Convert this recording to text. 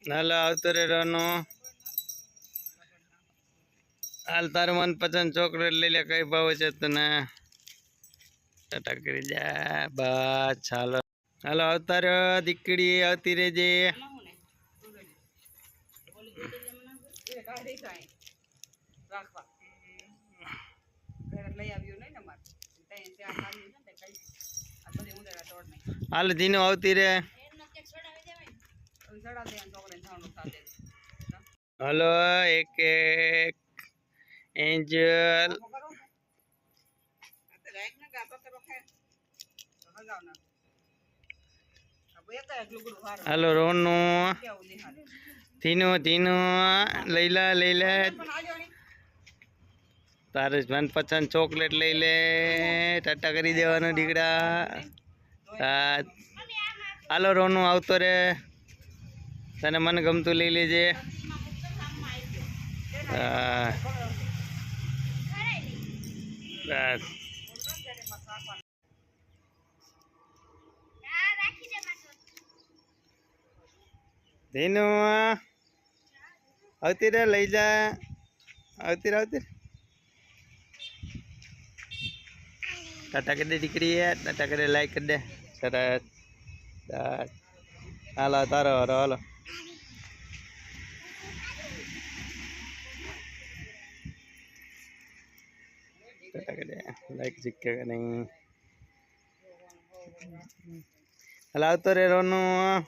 હાલો આવતો રે રોનો હાલ તારું મનપસંદ ચોકલેટ લઈ લે કઈ ભાવ છે તને ટાટા કરી જા બસ હાલો હાલો આવતા રહ્યો દીકડી આવતી રહેજે હાલ ધીનો આવતી રે હલો એક એક એન્જલ હલો રોનુ ધીનો ધીનો લઈ લે તારે મનપસંદ ચોકલેટ લઈ લે ટાટા કરી દેવાનો દીકડા હાલો રોનું આવતો રે તને મન ગમતું લઈ લેજે બસ ધીનુ આવતી રે લઈ જા આવતી રે ટાટા કરી દે દીકરી ટાટા કરી લાઈક કરી દે સરસ હાલો તારો હાલો ટાટા કરી દે લાઈક જીકે નહીં હાલ આવતો રે રોનું